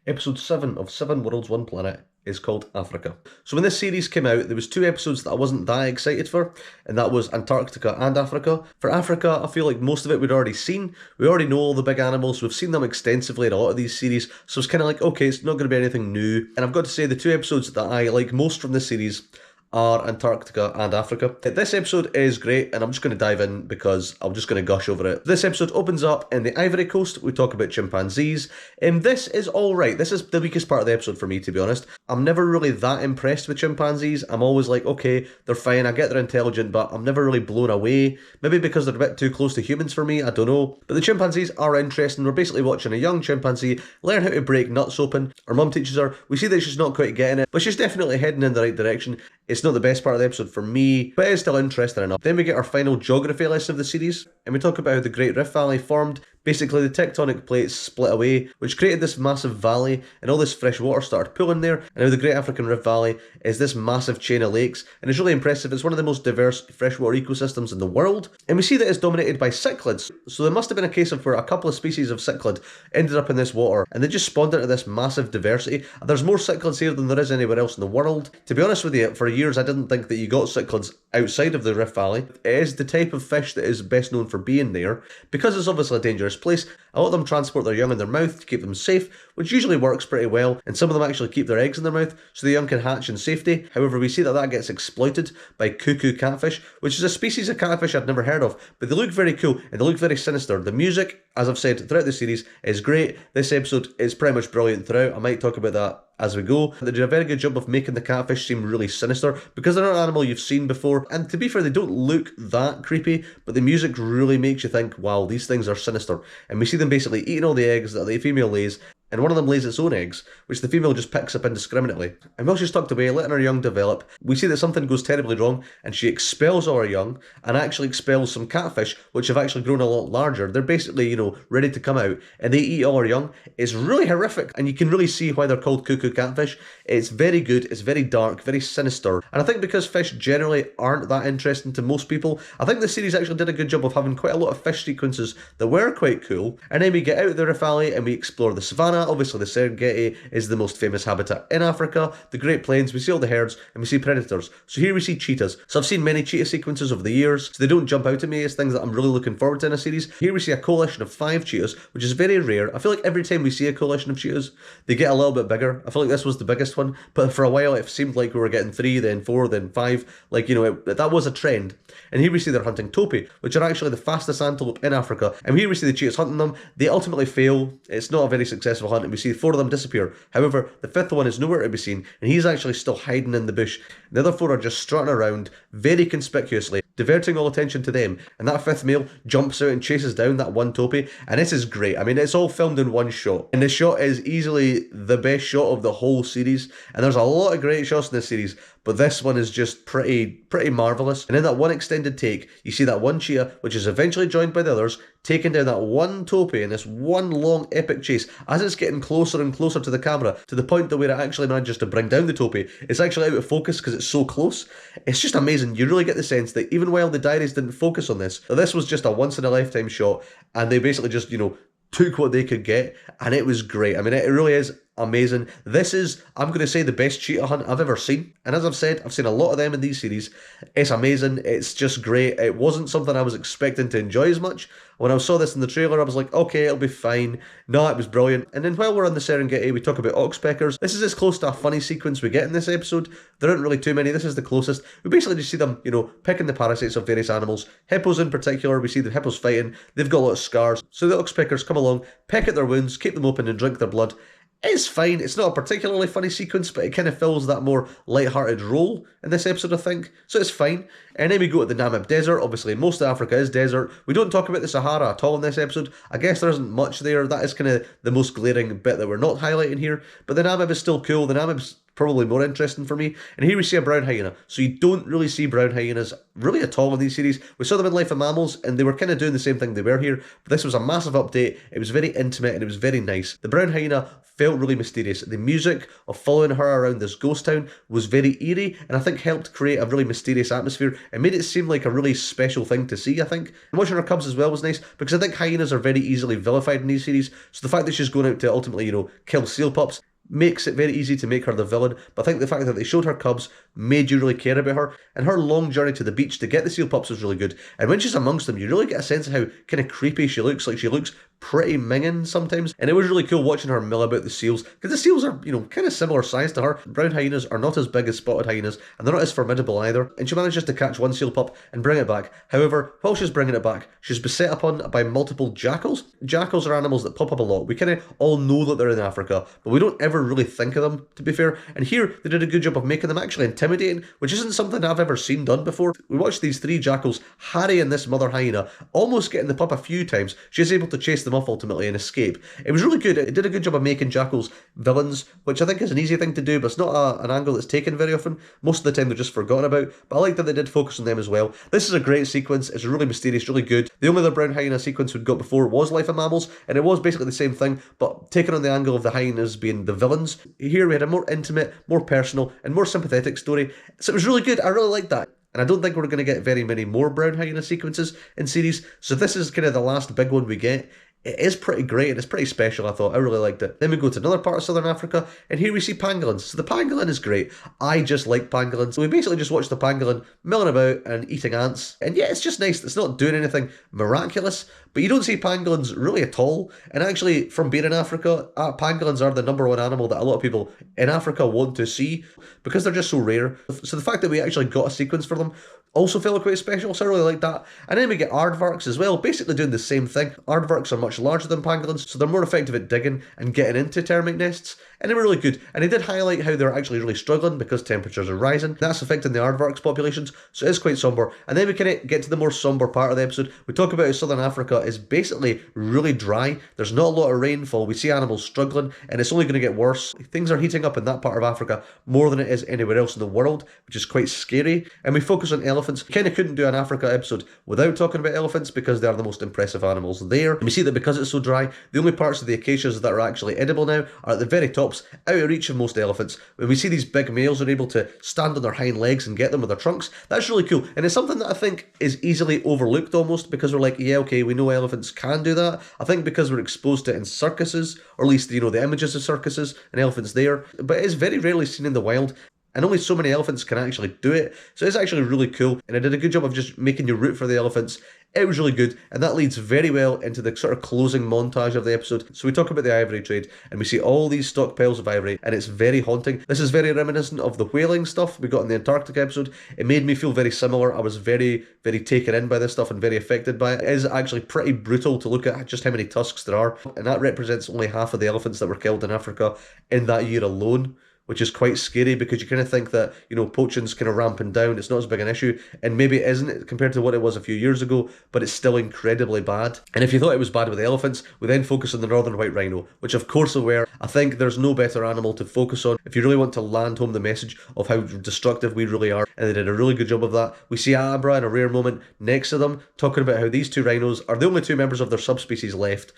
Episode 7 of 7 Worlds, One Planet is called Africa. So when this series came out, there was two episodes that I wasn't that excited for, and that was Antarctica and Africa. For Africa, I feel like most of it we'd already seen. We already know all the big animals, we've seen them extensively in a lot of these series, so it's kind of like, okay, it's not going to be anything new. And I've got to say, the two episodes that I like most from this series are Antarctica and Africa. This episode is great, and I'm just going to dive in because I'm just going to gush over it. This episode opens up in the Ivory Coast. We talk about chimpanzees, and this is alright. This is the weakest part of the episode for me, to be honest. I'm never really that impressed with chimpanzees. I'm always like, okay, they're fine, I get they're intelligent, but I'm never really blown away. Maybe because they're a bit too close to humans for me, I don't know. But the chimpanzees are interesting. We're basically watching a young chimpanzee learn how to break nuts open. Her mum teaches her. We see that she's not quite getting it, but she's definitely heading in the right direction. It's not the best part of the episode for me, but it is still interesting enough. Then we get our final geography lesson of the series, and we talk about how the Great Rift Valley formed. Basically, the tectonic plates split away, which created this massive valley, and all this fresh water started pooling there, and now the Great African Rift Valley is this massive chain of lakes, and it's really impressive. It's one of the most diverse freshwater ecosystems in the world, and we see that it's dominated by cichlids, so there must have been a case of where a couple of species of cichlid ended up in this water, and they just spawned into this massive diversity. There's more cichlids here than there is anywhere else in the world. To be honest with you, for years I didn't think that you got cichlids outside of the Rift Valley. It is the type of fish that is best known for being there, because it's obviously a dangerous place. A lot of them transport their young in their mouth to keep them safe, which usually works pretty well, and some of them actually keep their eggs in their mouth so the young can hatch in safety. However, we see that that gets exploited by cuckoo catfish, which is a species of catfish I'd never heard of, but they look very cool and they look very sinister. The music, as I've said throughout the series, is great. This episode is pretty much brilliant throughout. I might talk about that as we go. They do a very good job of making the catfish seem really sinister because they're not an animal you've seen before, and to be fair, they don't look that creepy, but the music really makes you think, wow, these things are sinister. And we see them basically eating all the eggs that the female lays, and one of them lays its own eggs, which the female just picks up indiscriminately. And while she's tucked away, letting her young develop, we see that something goes terribly wrong, and she expels all her young, and actually expels some catfish, which have actually grown a lot larger. They're basically, ready to come out, and they eat all her young. It's really horrific, and you can really see why they're called cuckoo catfish. It's very good, it's very dark, very sinister, and I think because fish generally aren't that interesting to most people, I think the series actually did a good job of having quite a lot of fish sequences that were quite cool. And then we get out of the Rift Valley and we explore the savannah. Obviously, the Serengeti is the most famous habitat in Africa. The Great Plains, we see all the herds, and we see predators. So here we see cheetahs. So I've seen many cheetah sequences over the years, so they don't jump out at me as things that I'm really looking forward to in a series. Here we see a coalition of 5 cheetahs, which is very rare. I feel like every time we see a coalition of cheetahs, they get a little bit bigger. I feel like this was the biggest one, but for a while it seemed like we were getting 3, then 4, then 5. Like, that was a trend. And here we see they're hunting topi, which are actually the fastest antelope in Africa. And here we see the cheetahs hunting them. They ultimately fail. It's not a very successful hunt, and we see 4 of them disappear. However, the 5th one is nowhere to be seen, and he's actually still hiding in the bush. The other 4 are just strutting around, very conspicuously, diverting all attention to them. And that 5th male jumps out and chases down that one topi, and this is great. I mean, it's all filmed in one shot, and the shot is easily the best shot of the whole series. And there's a lot of great shots in this series, but this one is just pretty marvellous. And in that one extended take, you see that one cheetah, which is eventually joined by the others, taking down that one topi in this one long epic chase. As it's getting closer and closer to the camera, to the point that where it actually manages to bring down the topi, it's actually out of focus because it's so close. It's just amazing. You really get the sense that even while the diaries didn't focus on this, that this was just a once-in-a-lifetime shot, and they basically just, took what they could get, and it was great. I mean, it really is amazing. This is, I'm going to say, the best cheetah hunt I've ever seen. And as I've said, I've seen a lot of them in these series. It's amazing. It's just great. It wasn't something I was expecting to enjoy as much. When I saw this in the trailer, I was like, okay, it'll be fine. No, it was brilliant. And then while we're on the Serengeti, we talk about oxpeckers. This is as close to a funny sequence we get in this episode. There aren't really too many. This is the closest. We basically just see them, picking the parasites of various animals. Hippos in particular, we see the hippos fighting. They've got a lot of scars. So the oxpeckers come along, peck at their wounds, keep them open and drink their blood. It's fine. It's not a particularly funny sequence, but it kind of fills that more light-hearted role in this episode, I think. So it's fine. And then we go to the Namib Desert. Obviously, most of Africa is desert. We don't talk about the Sahara at all in this episode. I guess there isn't much there. That is kind of the most glaring bit that we're not highlighting here. But the Namib is still cool. The Namib's probably more interesting for me. And here we see a brown hyena. So you don't really see brown hyenas really at all in these series. We saw them in Life of Mammals, and they were kind of doing the same thing they were here, but this was a massive update. It was very intimate, and it was very nice. The brown hyena felt really mysterious. The music of following her around this ghost town was very eerie, and I think helped create a really mysterious atmosphere. It made it seem like a really special thing to see, I think. And watching her cubs as well was nice, because I think hyenas are very easily vilified in these series, so the fact that she's going out to ultimately, kill seal pups makes it very easy to make her the villain. But I think the fact that they showed her cubs made you really care about her, and her long journey to the beach to get the seal pups was really good. And when she's amongst them, you really get a sense of how kind of creepy she looks. Like, she looks pretty minging sometimes, and it was really cool watching her mill about the seals, because the seals are, kind of similar size to her. Brown hyenas are not as big as spotted hyenas, and they're not as formidable either, and she manages to catch one seal pup and bring it back. However, while she's bringing it back, she's beset upon by multiple jackals. Jackals are animals that pop up a lot. We kind of all know that they're in Africa, but we don't ever really think of them, to be fair, and here they did a good job of making them actually intimidating, which isn't something I've ever seen done before. We watched these three jackals harrying this mother hyena, almost getting the pup a few times. She's able to chase them off ultimately and escape. It was really good. It did a good job of making jackals villains, which I think is an easy thing to do, but it's not an angle that's taken very often. Most of the time they're just forgotten about, but I like that they did focus on them as well. This is a great sequence. It's really mysterious, really good. The only other brown hyena sequence we'd got before was Life of Mammals, and it was basically the same thing, but taken on the angle of the hyenas being the villains. Here we had a more intimate, more personal, and more sympathetic story, so it was really good. I really liked that. And I don't think we're going to get very many more brown hyena sequences in series, so this is kind of the last big one we get. It is pretty great, and it's pretty special, I thought. I really liked it. Then we go to another part of Southern Africa, and here we see pangolins. So the pangolin is great. I just like pangolins. So we basically just watch the pangolin milling about and eating ants. And yeah, it's just nice. It's not doing anything miraculous, but you don't see pangolins really at all. And actually, from being in Africa, pangolins are the number one animal that a lot of people in Africa want to see, because they're just so rare. So the fact that we actually got a sequence for them also felt quite special, so I really like that. And then we get aardvarks as well, basically doing the same thing. Aardvarks are much larger than pangolins, so they're more effective at digging and getting into termite nests, and they were really good. And they did highlight how they're actually really struggling because temperatures are rising. That's affecting the aardvarks populations, so it is quite somber. And then we kind of get to the more somber part of the episode. We talk about how Southern Africa is basically really dry. There's not a lot of rainfall. We see animals struggling, and it's only going to get worse. Things are heating up in that part of Africa more than it is anywhere else in the world, which is quite scary. And we focus on elephants. Kind of couldn't do an Africa episode without talking about elephants, because they are the most impressive animals there. And we see that because it's so dry, the only parts of the acacias that are actually edible now are at the very tops, out of reach of most elephants. When we see these big males are able to stand on their hind legs and get them with their trunks, that's really cool. And it's something that I think is easily overlooked almost, because we're like, yeah, okay, we know elephants can do that. I think because we're exposed to it in circuses, or at least, the images of circuses and elephants there, but it is very rarely seen in the wild. And only so many elephants can actually do it. So it's actually really cool. And I did a good job of just making you root for the elephants. It was really good. And that leads very well into the sort of closing montage of the episode. So we talk about the ivory trade, and we see all these stockpiles of ivory, and it's very haunting. This is very reminiscent of the whaling stuff we got in the Antarctic episode. It made me feel very similar. I was very, very taken in by this stuff and very affected by it. It is actually pretty brutal to look at just how many tusks there are. And that represents only half of the elephants that were killed in Africa in that year alone, which is quite scary, because you kind of think that, poaching's kind of ramping down, it's not as big an issue, and maybe it isn't compared to what it was a few years ago, but it's still incredibly bad. And if you thought it was bad with the elephants, we then focus on the northern white rhino, which of course we were. I think there's no better animal to focus on if you really want to land home the message of how destructive we really are, and they did a really good job of that. We see Abra in a rare moment next to them, talking about how these two rhinos are the only two members of their subspecies left.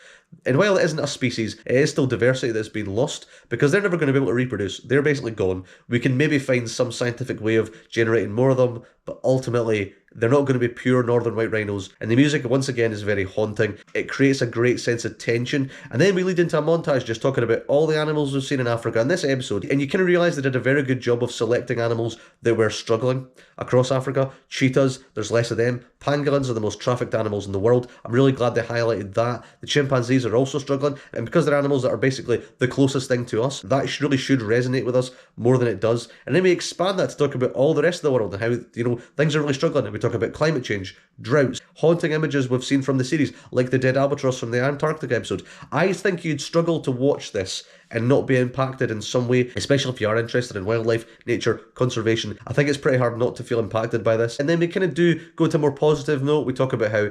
And while it isn't a species, it is still diversity that's been lost, because they're never going to be able to reproduce. They're basically gone. We can maybe find some scientific way of generating more of them, but ultimately they're not going to be pure northern white rhinos. And the music, once again, is very haunting. It creates a great sense of tension. And then we lead into a montage just talking about all the animals we've seen in Africa in this episode. And you kind of realise they did a very good job of selecting animals that were struggling across Africa. Cheetahs, there's less of them. Pangolins are the most trafficked animals in the world. I'm really glad they highlighted that. The chimpanzees are also struggling. And because they're animals that are basically the closest thing to us, that really should resonate with us more than it does. And then we expand that to talk about all the rest of the world and how, things are really struggling. And we talk about climate change, droughts, haunting images we've seen from the series, like the dead albatross from the Antarctic episode. I think you'd struggle to watch this and not be impacted in some way, especially if you are interested in wildlife, nature, conservation. I think it's pretty hard not to feel impacted by this. And then we kind of do go to a more positive note. We talk about how,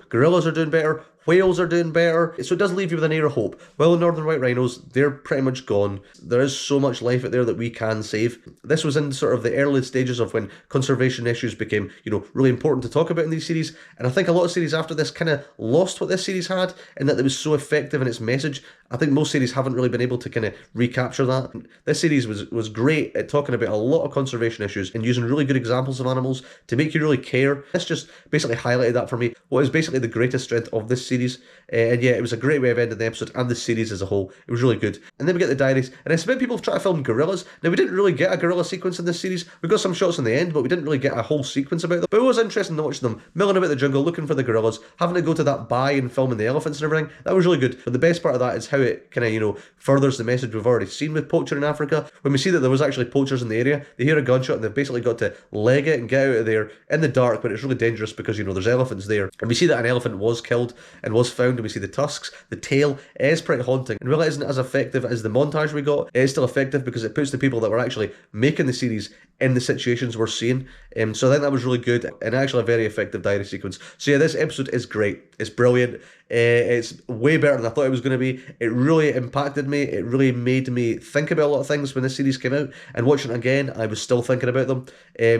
gorillas are doing better, whales are doing better. So it does leave you with an air of hope. Well, the northern white rhinos, they're pretty much gone. There is so much life out there that we can save. This was in sort of the early stages of when conservation issues became, really important to talk about in these series. And I think a lot of series after this kind of lost what this series had, in that it was so effective in its message. I think most series haven't really been able to kind of recapture that. This series was great at talking about a lot of conservation issues and using really good examples of animals to make you really care. This just basically highlighted that for me. What is basically the greatest strength of this series. And yeah, it was a great way of ending the episode and the series as a whole. It was really good. And then we get the diaries, and it's about people trying to film gorillas. Now, we didn't really get a gorilla sequence in this series. We got some shots in the end, but we didn't really get a whole sequence about them. But it was interesting to watch them milling about the jungle, looking for the gorillas, having to go to that bay and filming the elephants and everything. That was really good. But the best part of that is how it kind of, furthers the message we've already seen with poaching in Africa. When we see that there was actually poachers in the area, they hear a gunshot and they've basically got to leg it and get out of there in the dark, but it's really dangerous because, there's elephants there. And we see that an elephant was killed and was found, and we see the tusks, the tail. It is pretty haunting. And while it isn't as effective as the montage we got, it is still effective because it puts the people that were actually making the series in the situations we're seeing. So I think that was really good and actually a very effective diary sequence. So yeah, this episode is great. It's brilliant. It's way better than I thought it was going to be. It really impacted me. It really made me think about a lot of things when this series came out. And watching it again, I was still thinking about them.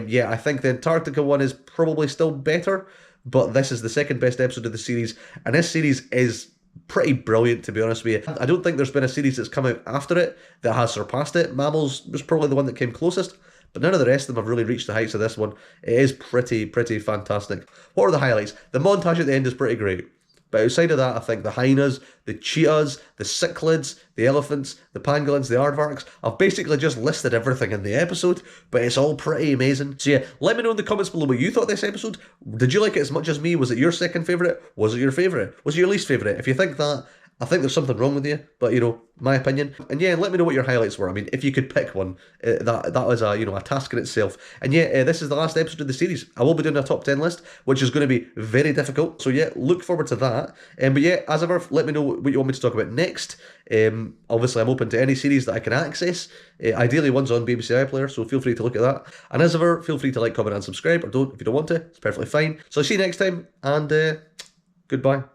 Yeah, I think the Antarctica one is probably still better, but this is the second best episode of the series. And this series is pretty brilliant, to be honest with you. I don't think there's been a series that's come out after it that has surpassed it. Mammals was probably the one that came closest, but none of the rest of them have really reached the heights of this one. It is pretty fantastic. What are the highlights? The montage at the end is pretty great. But outside of that, I think the hyenas, the cheetahs, the cichlids, the elephants, the pangolins, the aardvarks, I've basically just listed everything in the episode, but it's all pretty amazing. So yeah, let me know in the comments below what you thought of this episode. Did you like it as much as me? Was it your second favourite? Was it your favourite? Was it your least favourite? If you think that, I think there's something wrong with you, but my opinion. And yeah, let me know what your highlights were. I mean, if you could pick one, that was a task in itself. And yeah, this is the last episode of the series. I will be doing a top 10 list, which is going to be very difficult. So yeah, look forward to that. But yeah, as ever, let me know what you want me to talk about next. Obviously, I'm open to any series that I can access. Ideally, one's on BBC iPlayer, so feel free to look at that. And as ever, feel free to like, comment, and subscribe, or don't if you don't want to. It's perfectly fine. So I'll see you next time, and goodbye.